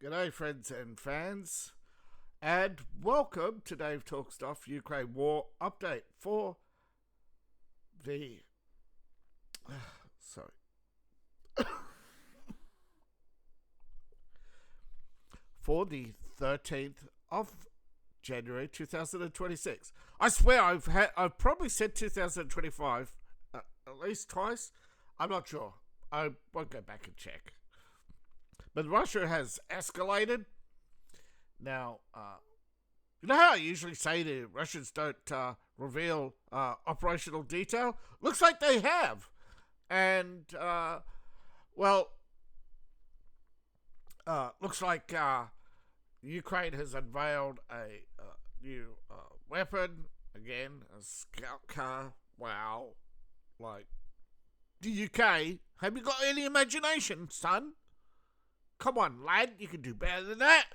G'day friends and fans, and welcome to Dave Talk Stuff Ukraine War Update for the for the 13th of January 2026. I swear I've probably said 2025 at least twice. I'm not sure. I won't go back and check. But Russia has escalated. Now, you know how I usually say the Russians don't reveal operational detail? Looks like they have. And, looks like Ukraine has unveiled a new weapon. Again, a scout car. Wow. Like, the UK, have you got any imagination, son? Come on, lad, you can do better than that.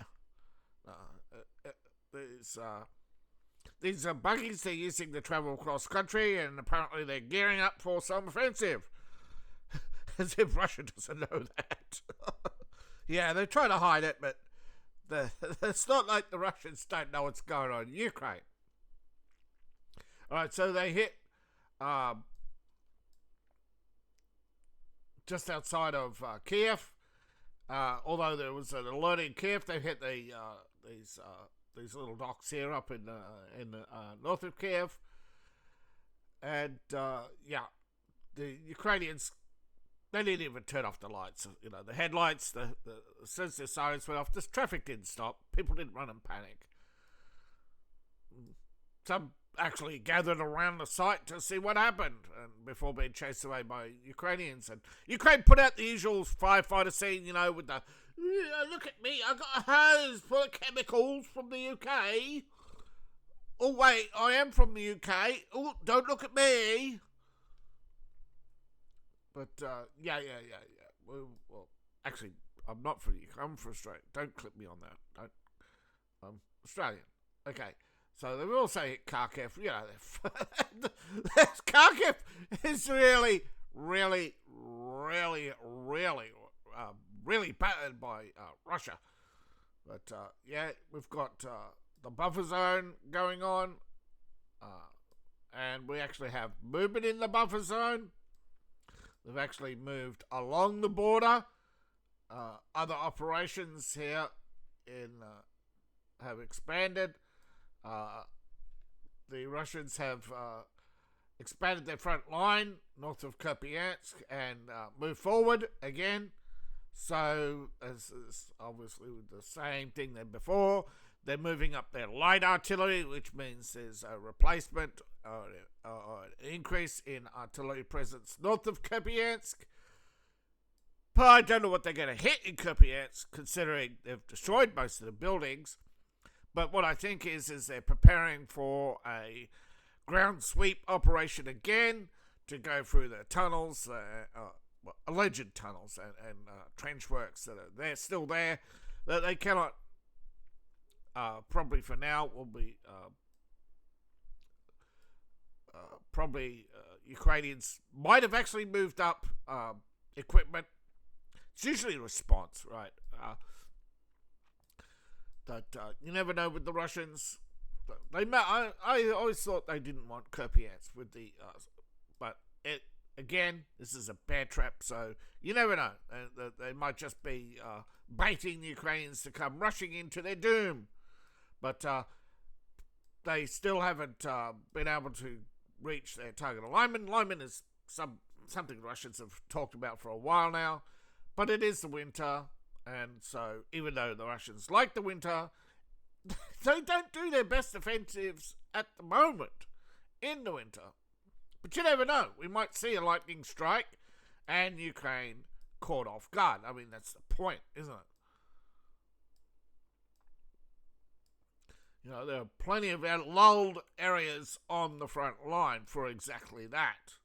These are buggies they're using to travel across country, and apparently they're gearing up for some offensive. As if Russia doesn't know that. Yeah, they're trying to hide it, but it's not like the Russians don't know what's going on in Ukraine. Alright, so they hit just outside of Kiev. Although there was an alert in Kiev, they hit these little docks here up in north of Kiev, and the Ukrainians, they didn't even turn off the lights. You know, the headlights, since their sirens went off, the traffic didn't stop. People didn't run and panic. Some actually gathered around the site to see what happened, and before being chased away by Ukrainians. And Ukraine put out the usual firefighter scene, you know, with the look at me, I got a hose full of chemicals from the UK. Oh wait, I am from the UK. Oh, don't look at me. But yeah. Well, actually, I'm not from the UK. I'm from Australia. Don't clip me on that. I'm Australian. Okay. So they will say Kharkiv, you know, Kharkiv is really battered by Russia. But yeah, we've got the buffer zone going on, and we actually have movement in the buffer zone. They've actually moved along the border. Other operations here have expanded. The Russians have expanded their front line north of Kupiansk and moved forward again. So, as obviously the same thing than before, they're moving up their light artillery, which means there's a replacement or an increase in artillery presence north of Kupiansk. But I don't know what they're going to hit in Kupiansk, considering they've destroyed most of the buildings. But what I think is they're preparing for a ground sweep operation again to go through the tunnels, alleged tunnels and trench works that are still there, that they cannot, probably for now, will be Ukrainians might have actually moved up equipment. It's usually a response, right? That you never know with the Russians. I always thought they didn't want Kupiansk with the, but again, this is a bear trap, so you never know. They might just be baiting the Ukrainians to come rushing into their doom. But they still haven't been able to reach their target alignment. Alignment is something Russians have talked about for a while now, but it is the winter. And so, even though the Russians like the winter, they don't do their best offensives at the moment in the winter. But you never know. We might see a lightning strike and Ukraine caught off guard. I mean, that's the point, isn't it? You know, there are plenty of lulled areas on the front line for exactly that.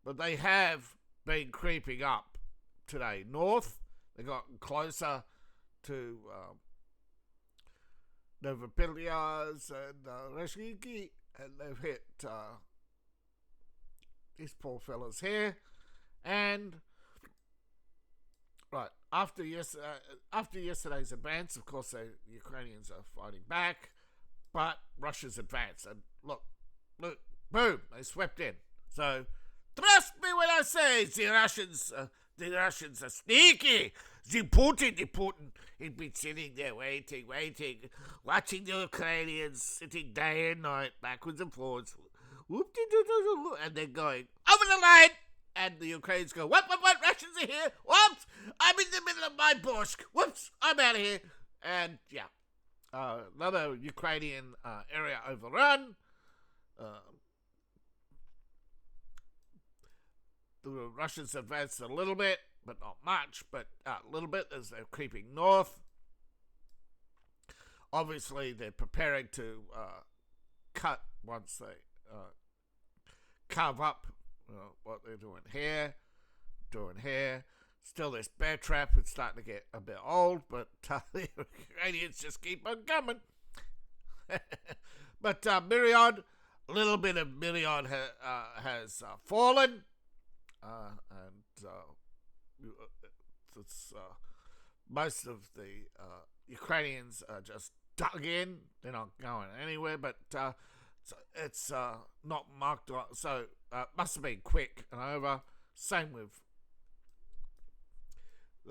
But they have been creeping up today north. They got closer to Novopilias and Reshiki, and they've hit these poor fellas here. And Right. After yesterday's advance, of course, the Ukrainians are fighting back, but Russia's advanced. And look, boom, they swept in. So, trust me when I say the Russians are sneaky. The Putin, he'd been sitting there waiting, watching the Ukrainians sitting day and night, backwards and forwards, and they're going over the line. And the Ukrainians go, what, Russians are here? Whoops, I'm in the middle of my borscht. Whoops, I'm out of here. And, yeah, another Ukrainian area overrun. The Russians advanced a little bit, but not much, but a little bit as they're creeping north. Obviously, they're preparing to cut once they carve up what they're doing here. Still, this bear trap is starting to get a bit old, but the Ukrainians just keep on coming. But Myriad, a little bit of Myriad has fallen, and most of the Ukrainians are just dug in. They're not going anywhere, but it's not marked. So must have been quick and over. Same with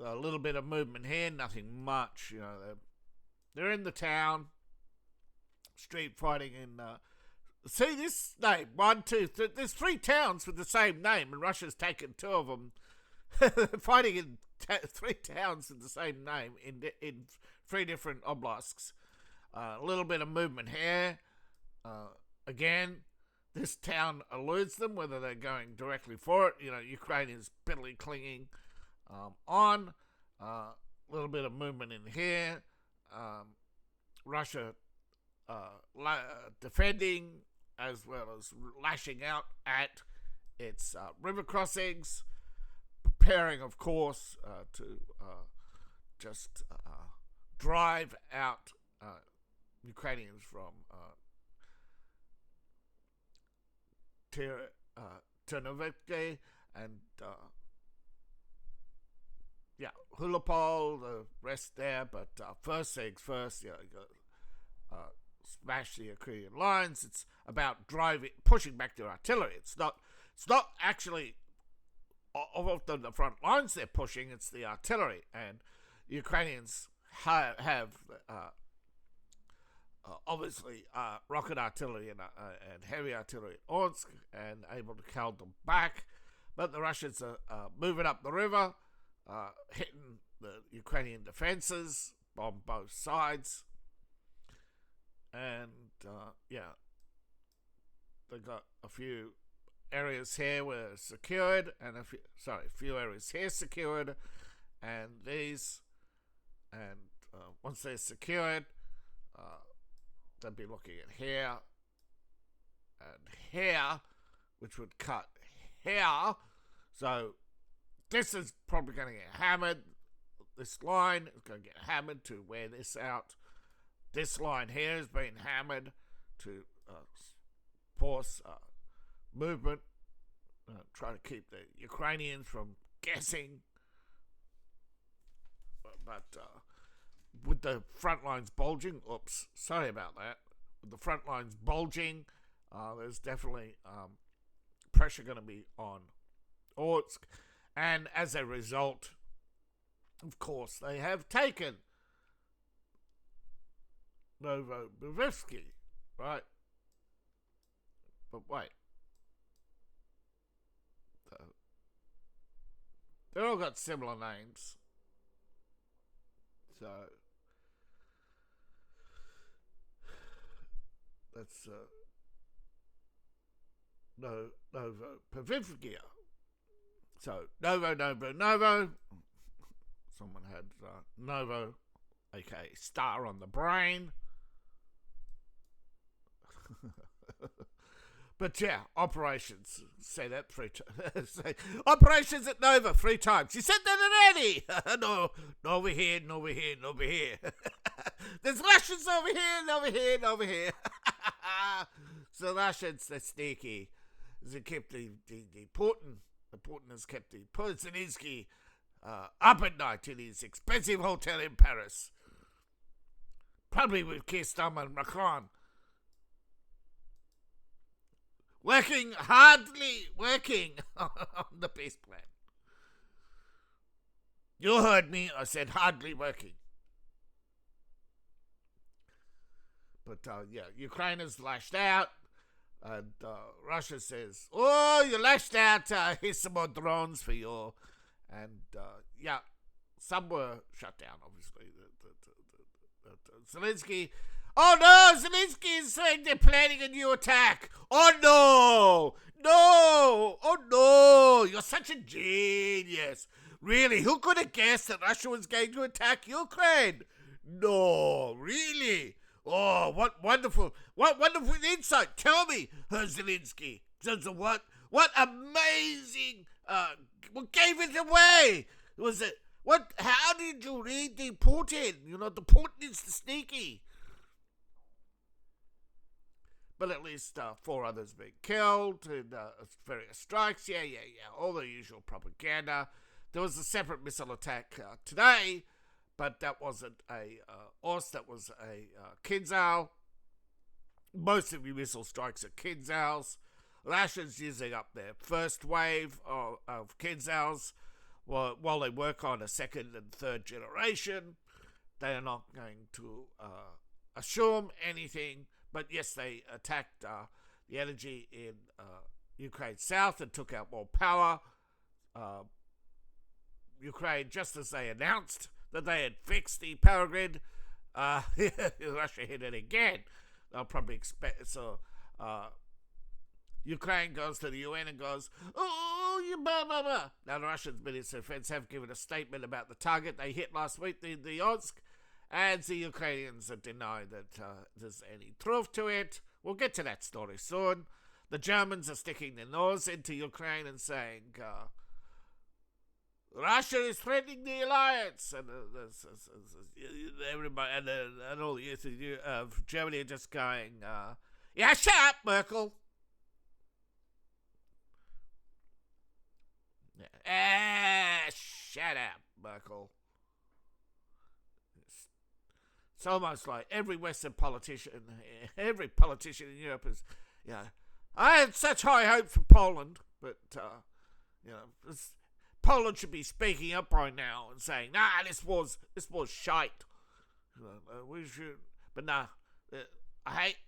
a little bit of movement here, nothing much. They're in the town, street fighting in. See this name, 1, 2, 3. There's 3 towns with the same name, and Russia's taken 2 of them. Fighting in 3 towns with the same name in 3 different oblasts. A little bit of movement here. Again, this town eludes them, whether they're going directly for it. Ukrainians bitterly clinging on. A little bit of movement in here. Russia defending as well as lashing out at its river crossings, preparing, of course, to just drive out Ukrainians from Ternovivke and Hulapol, the rest there. But first things first, you got smash the Ukrainian lines. It's about pushing back their artillery. It's not actually of the front lines they're pushing. It's the artillery, and Ukrainians have obviously rocket artillery and heavy artillery at Orsk, and able to hold them back. But the Russians are moving up the river, hitting the Ukrainian defenses on both sides. And, they've got a few areas here where it's secured, and a few areas here secured, and these, and once they're secured, they'll be looking at here, and here, which would cut here. So this is probably going to get hammered. This line is going to get hammered to wear this out. This line here has been hammered to force movement, try to keep the Ukrainians from guessing. But with the front lines bulging, sorry about that. With the front lines bulging, there's definitely pressure going to be on Orsk. And as a result, of course, they have taken Novobivsky, right? But wait. They all got similar names. So that's Novopavivkia. So Novo. Someone had Novo, aka star on the brain. But yeah, operations. Say that 3 times. Operations at Nova 3 times. You said that already. No, over here. There's Russians over here. So Russians, they're sneaky. They kept the Putin. The Putin has kept the Zelensky up at night in his expensive hotel in Paris. Probably with Keir Starmer and Macron. Hardly working on the peace plan. You heard me, I said hardly working. But Ukraine has lashed out, and Russia says, "Oh, you lashed out. Here's some more drones for you." And some were shut down. Obviously, Zelensky. Oh no, Zelensky is saying they're planning a new attack. Oh no! You're such a genius. Really, who could have guessed that Russia was going to attack Ukraine? No, really. Oh, what wonderful insight. Tell me, Zelensky. What amazing, what gave it away? Was it, how did you read the Putin? The Putin is sneaky. But at least 4 others being killed in various strikes. Yeah. All the usual propaganda. There was a separate missile attack today, but that wasn't a OS, that was a Kinzhal. Most of your missile strikes are Kinzhals. Russia's using up their first wave of Kinzhals while they work on a second and third generation. They are not going to assume anything, but yes, they attacked the energy in Ukraine south and took out more power. Ukraine, just as they announced that they had fixed the power grid, Russia hit it again. They'll probably expect so. Ukraine goes to the UN and goes, "Oh, you blah blah blah." Now the Russian Ministry of Defense have given a statement about the target they hit last week, the Omsk, and the Ukrainians have denied that there's any truth to it. We'll get to that story soon. The Germans are sticking their nose into Ukraine and saying, Russia is threatening the alliance, and everybody and all the youth of Germany are just going, "Yeah, shut up, Merkel." Shut up, Merkel. It's almost like every Western politician, every politician in Europe is, I had such high hopes for Poland, but Poland should be speaking up by now and saying, "Nah, this was shite." We should, but nah. I hate,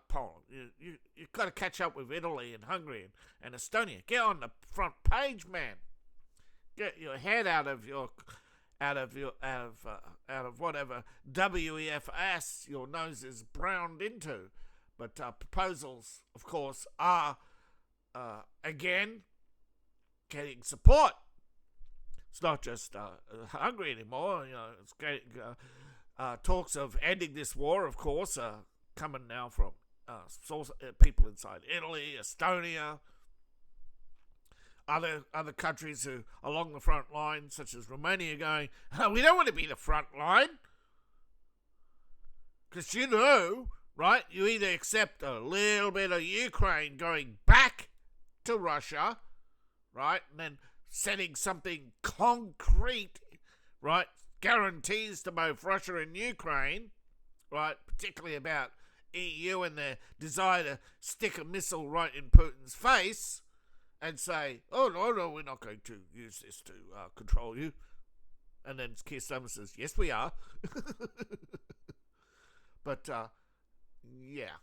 Poland. You got to catch up with Italy and Hungary and Estonia. Get on the front page, man. Get your head out of whatever WEFS your nose is browned into. But proposals, of course, are again getting support. It's not just Hungary anymore. It's getting talks of ending this war, of course, coming now from people inside Italy, Estonia, other countries who along the front line, such as Romania, going, we don't want to be the front line. Because right, you either accept a little bit of Ukraine going back to Russia, right, and then setting something concrete, right, guarantees to both Russia and Ukraine, right, particularly about EU and their desire to stick a missile right in Putin's face and say, "Oh, no, we're not going to use this to control you." And then Keir Starmer says, "Yes, we are." But, yeah.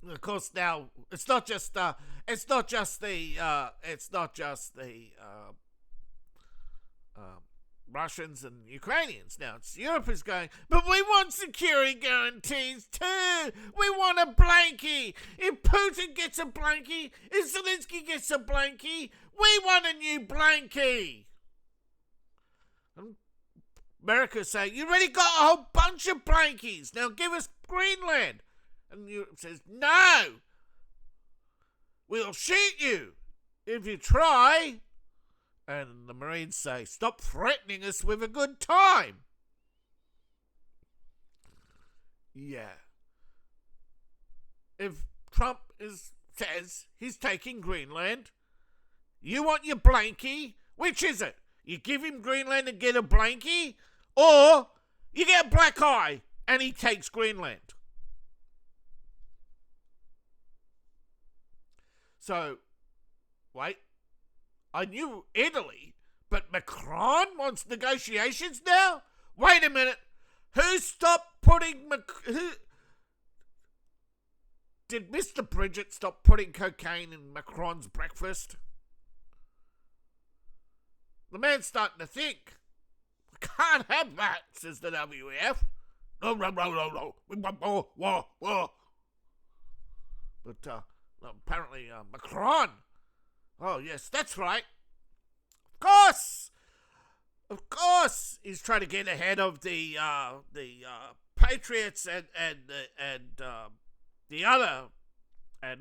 Of course, now it's not just the Russians and Ukrainians. Now it's Europe is going, but we want security guarantees too. We want a blankie. If Putin gets a blankie, if Zelensky gets a blankie, we want a new blankie. And America's saying, "You already got a whole bunch of blankies. Now give us Greenland." And Europe says, "No. We'll shoot you if you try." And the Marines say, "Stop threatening us with a good time." Yeah. If Trump says he's taking Greenland, You want your blankie? Which is it? You give him Greenland and get a blankie, or you get a black eye and he takes Greenland. So, wait, I knew Italy, but Macron wants negotiations now? Wait a minute. Who stopped putting... Did Mr. Bridget stop putting cocaine in Macron's breakfast? The man's starting to think. I can't have that, says the WEF. No. We want more. But apparently Macron. Oh, yes, that's right. Of course, he's trying to get ahead of the Patriots and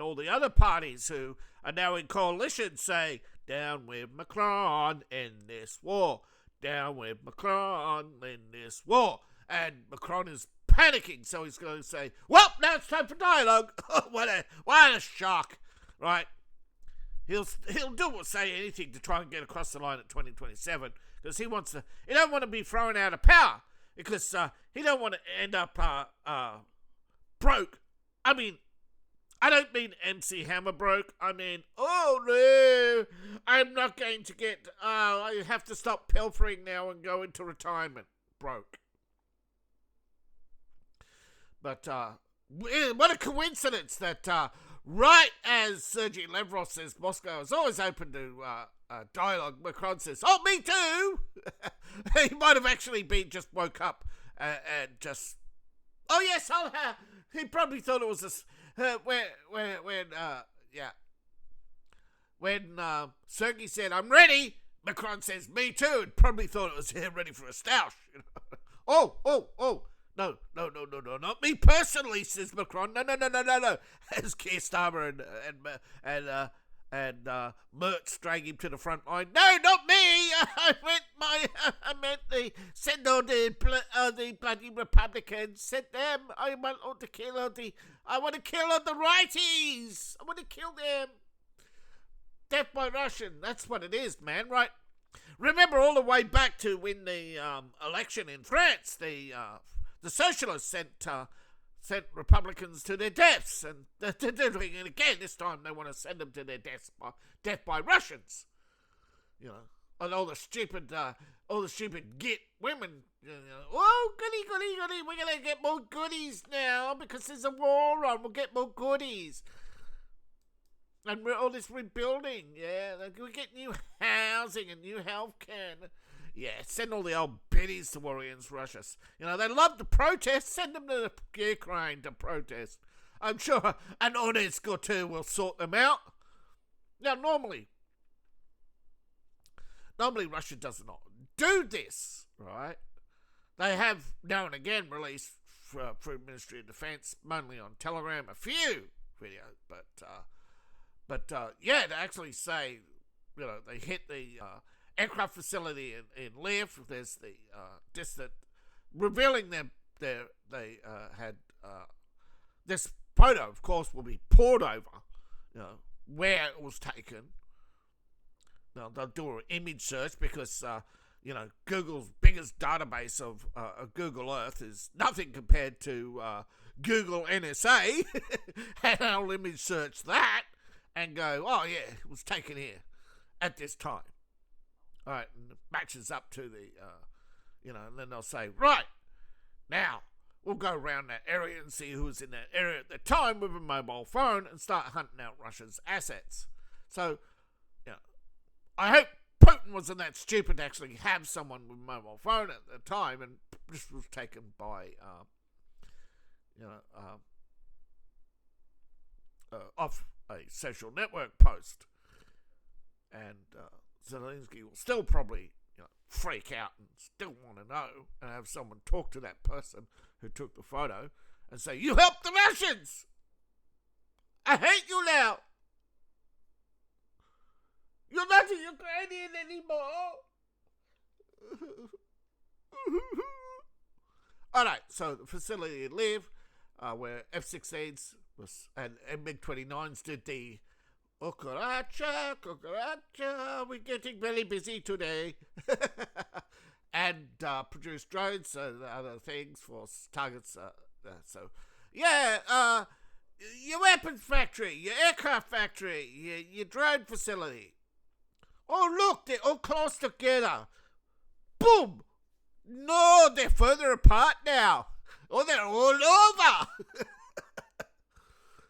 all the other parties who are now in coalition say, down with Macron in this war. Down with Macron in this war. And Macron is panicking, so he's going to say, well, now it's time for dialogue. what a shock, right? He'll say anything to try and get across the line at 2027 because he don't want to be thrown out of power because he don't want to end up broke. I mean, I don't mean MC Hammer broke. I mean, oh no, I'm not going to get, I have to stop pilfering now and go into retirement broke. But what a coincidence that right as Sergei Lavrov says Moscow is always open to dialogue, Macron says, oh, me too. He might have actually been just woke up and just, oh yes, I'll have. He probably thought it was when Sergei said, I'm ready, Macron says, me too, and probably thought it was him ready for a stoush. Oh, no, not me personally, says Macron. No. As Keir Starmer and Mertz drag him to the front line. No, not me. I meant the send all the bloody Republicans. Send them. I want to kill all the righties. I want to kill them. Death by Russian. That's what it is, man. Right. Remember all the way back to when the election in France, the socialists sent Republicans to their deaths, and they're doing it again. This time they want to send them to their death by Russians. You know, and all the stupid git women. You know, oh, goody, we're gonna get more goodies now because there's a war on. We'll get more goodies. And all this rebuilding, yeah, we get new housing and new healthcare. Yeah, send all the old biddies to war against Russia. You know, they love to protest. Send them to the Ukraine to protest. I'm sure an UNESCO too will sort them out. Now, normally Russia does not do this, right? They have now and again released through Ministry of Defence, mainly on Telegram, a few videos, but yeah, to actually say, you know, they hit the aircraft facility in Lviv. There's the distant revealing they had this photo, of course, will be poured over, you know, where it was taken. Now they'll do an image search because you know, Google's biggest database of Google Earth is nothing compared to Google NSA, and I'll image search that and go, oh yeah, it was taken here at this time. All right, and it matches up to the, you know, and then they'll say, right, now we'll go around that area and see who was in that area at the time with a mobile phone and start hunting out Russia's assets. So, you know, I hope Putin wasn't that stupid to actually have someone with a mobile phone at the time, and this was taken by, you know, off a social network post. And Zelensky will still probably, you know, freak out and still want to know and have someone talk to that person who took the photo and say, you helped the Russians! I hate you now! You're not a Ukrainian anymore! Alright, so the facility in Lviv, where F-16s and MiG-29s did the Cucaracha, cucaracha, we're getting very busy today. And produce drones and other things for targets. Your weapons factory, your aircraft factory, your drone facility. Oh, look, they're all close together. Boom! No, they're further apart now. Oh, they're all over.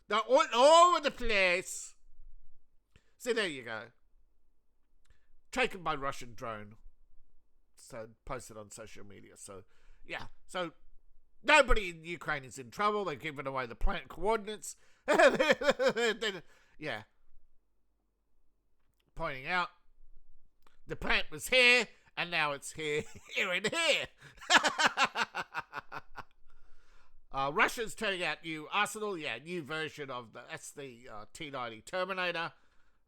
They're all over the place. So there you go. Taken by Russian drone. So posted on social media. So, yeah. So, nobody in Ukraine is in trouble. They've given away the plant coordinates. Yeah. Pointing out, the plant was here, and now it's here and here. Russia's turning out new arsenal. Yeah, new version of that's the T-90 Terminator.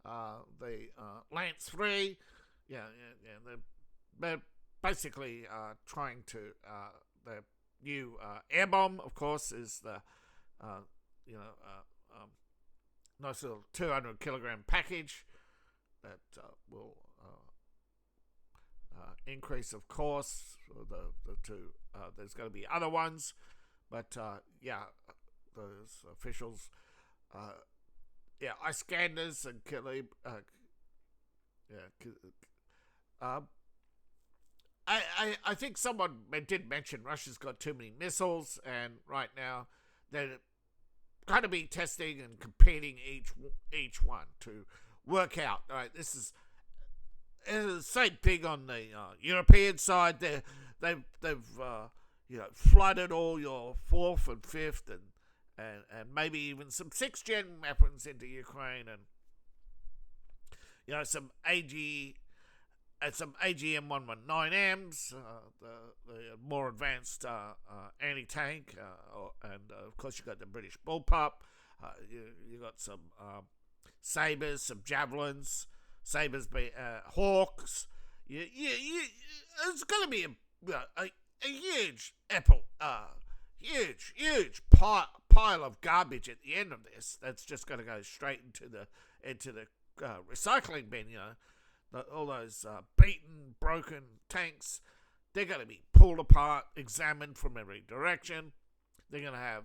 The Lance 3. Yeah. They're basically trying to the new air bomb, of course, is the nice little 200 kilogram package that will increase, of course. The two. There's going to be other ones, but those officials. Iskanders and Kalib. I think someone did mention Russia's got too many missiles, and right now they're going to be testing and competing each one to work out. All right, this is the same thing on the European side. They've flooded all your 4th and 5th and maybe even some 6th gen weapons into Ukraine, and some AG and some AGM-119Ms, the more advanced anti-tank, and of course you got the British bullpup. You got some sabres, some javelins, hawks. It's going to be a huge huge pile of garbage at the end of this. That's just going to go straight into the recycling bin. All those beaten, broken tanks, they're going to be pulled apart, examined from every direction. They're going to have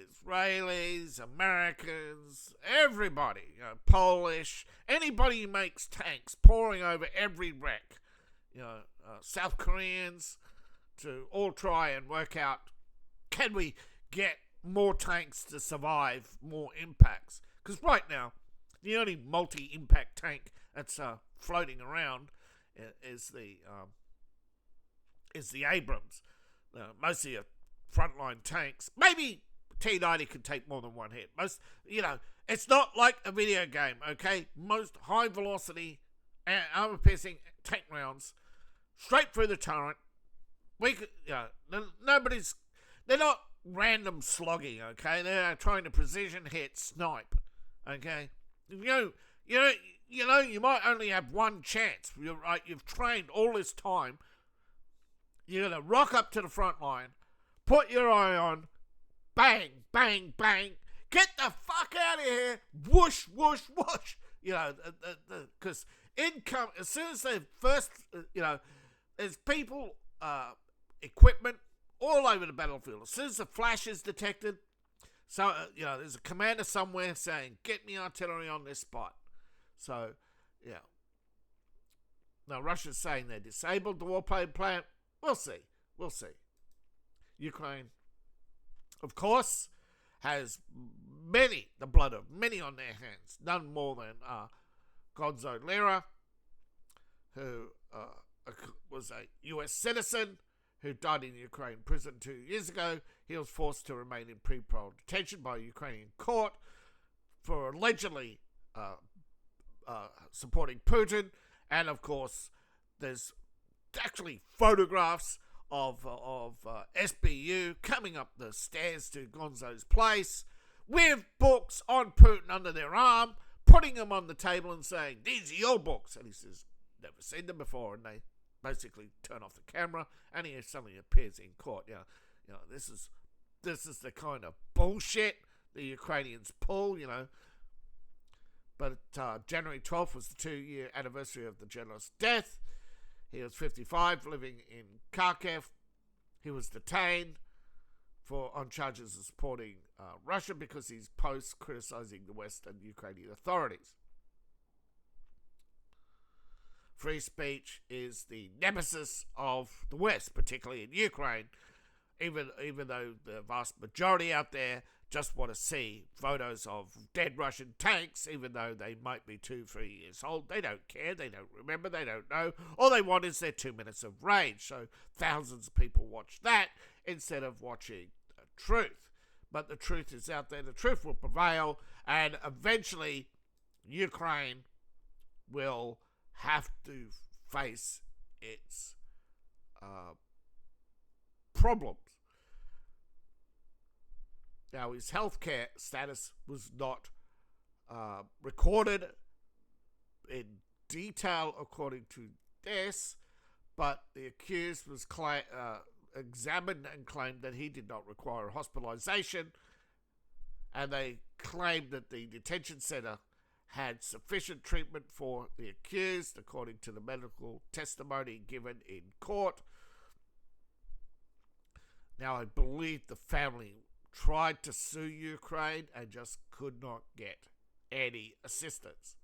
Israelis, Americans, everybody, Polish, anybody who makes tanks pouring over every wreck. South Koreans, to all try and work out, can we get more tanks to survive more impacts? Because right now, the only multi-impact tank that's floating around is the Abrams. Most of your frontline tanks, maybe T-90 can take more than one hit. It's not like a video game, okay? Most high-velocity, armor-piercing tank rounds, straight through the turret. They're not random slogging, okay? They're trying to precision hit snipe, okay? You might only have one chance. You're right. You've trained all this time. You're gonna rock up to the front line, put your eye on, bang, bang, bang. Get the fuck out of here! Whoosh, whoosh, whoosh. Because income as soon as they first, there's people, equipment all over the battlefield. As soon as the flash is detected, so there's a commander somewhere saying, "Get me artillery on this spot." So, yeah. Now, Russia's saying they disabled the warplane plant. We'll see. Ukraine, of course, has the blood of many on their hands. None more than Gonzo Lira, who was a U.S. citizen who died in Ukraine prison 2 years ago. He was forced to remain in pre-parole detention by a Ukrainian court for allegedly supporting Putin, and of course, there's actually photographs of SBU coming up the stairs to Gonzo's place with books on Putin under their arm, putting them on the table and saying, "These are your books," and he says, "Never seen them before," and they basically turn off the camera, and he suddenly appears in court. This is the kind of bullshit the Ukrainians pull. But January 12th was the 2-year anniversary of the journalist's death. He was 55, living in Kharkiv. He was detained on charges of supporting Russia because he's posts criticizing the West and Ukrainian authorities. Free speech is the nemesis of the West, particularly in Ukraine, even though the vast majority out there just want to see photos of dead Russian tanks, even though they might be 2-3 years old. They don't care, they don't remember, they don't know. All they want is their 2 minutes of rage. So thousands of people watch that instead of watching the truth. But the truth is out there, the truth will prevail, and eventually Ukraine will have to face its problems. Now, his healthcare status was not recorded in detail according to this, but the accused was examined and claimed that he did not require hospitalization, and they claimed that the detention center had sufficient treatment for the accused, according to the medical testimony given in court. Now, I believe the family tried to sue Ukraine and just could not get any assistance.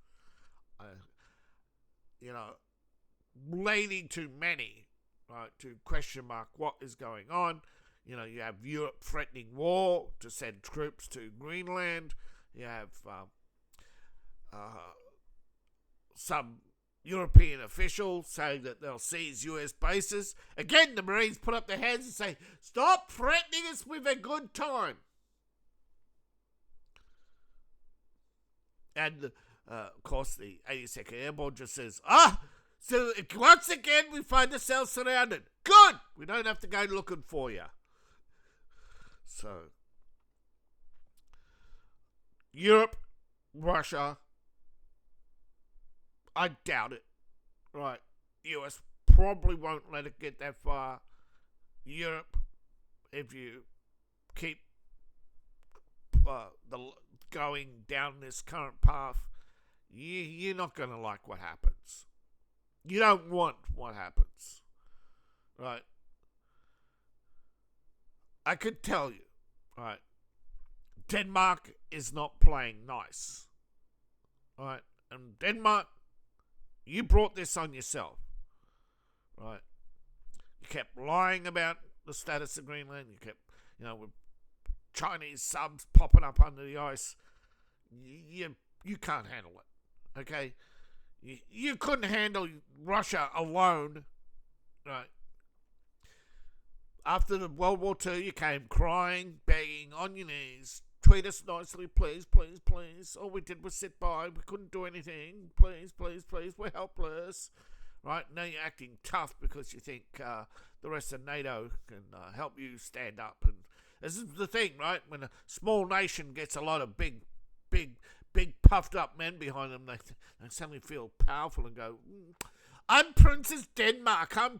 Leading to many, right, to question mark what is going on. You have Europe threatening war to send troops to Greenland. You have some European officials saying that they'll seize US bases. Again, the Marines put up their hands and say, stop threatening us with a good time. And, of course, the 82nd Airborne just says, so once again we find ourselves surrounded. Good! We don't have to go looking for you. So, Europe, Russia, I doubt it. Right. US probably won't let it get that far. Europe, if you keep going down this current path, you're not going to like what happens. You don't want what happens. Right. I could tell you, right, Denmark is not playing nice. Right. And Denmark, you brought this on yourself, right? You kept lying about the status of Greenland. You kept, with Chinese subs popping up under the ice. You can't handle it, okay? You couldn't handle Russia alone, right? After the World War II, you came crying, begging on your knees. Treat us nicely, please, please, please. All we did was sit by. We couldn't do anything. Please, please, please. We're helpless. Right? Now you're acting tough because you think the rest of NATO can help you stand up. And this is the thing, right? When a small nation gets a lot of big puffed up men behind them, they suddenly feel powerful and go, I'm Princess Denmark. I'm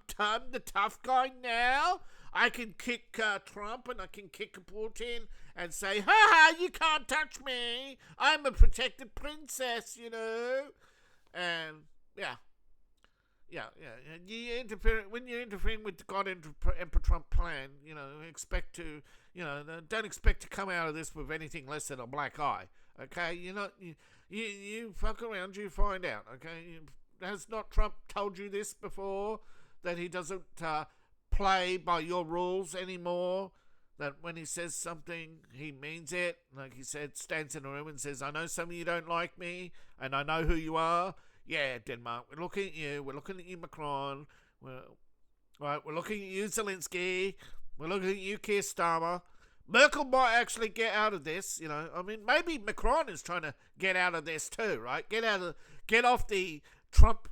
the tough guy now. I can kick Trump and I can kick Putin and say, ha, you can't touch me. I'm a protected princess, And, yeah. When you're interfering with the God Emperor Trump plan, expect to, don't expect to come out of this with anything less than a black eye. Okay? You fuck around, you find out. Okay? Has not Trump told you this before? That he doesn't play by your rules anymore? That when he says something, he means it? Like he said, stands in a room and says, I know some of you don't like me, and I know who you are. Yeah, Denmark, we're looking at you. We're looking at you, Macron. We're looking at you, Zelensky. We're looking at you, Keir Starmer. Merkel might actually get out of this, maybe Macron is trying to get out of this too, right? Get off the Trump.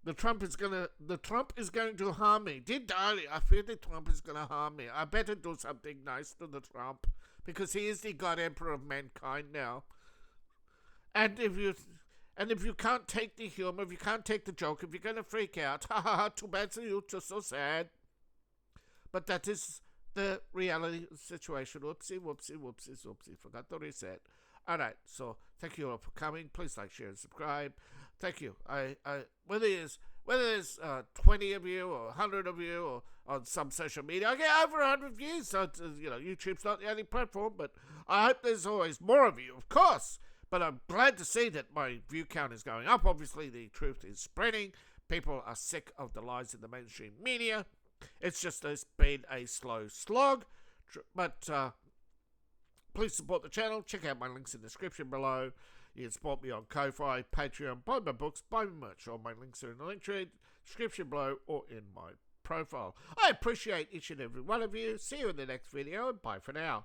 The Trump is going to harm me. I fear the Trump is going to harm me. I better do something nice to the Trump because he is the God Emperor of mankind now. And if you can't take the humor, if you can't take the joke, if you're going to freak out, too bad for you, just so sad. But that is the reality of the situation. Whoopsie, forgot to reset. Alright, so thank you all for coming. Please like, share, and subscribe. Thank you. Whether there's 20 of you or 100 of you or on some social media, I get over 100 views. So YouTube's not the only platform, but I hope there's always more of you, of course. But I'm glad to see that my view count is going up. Obviously, the truth is spreading. People are sick of the lies in the mainstream media. It's been a slow slog. But please support the channel. Check out my links in the description below. You can support me on Ko-Fi, Patreon, buy my books, buy my merch. All my links are in the link tree, description below, or in my profile. I appreciate each and every one of you. See you in the next video, and bye for now.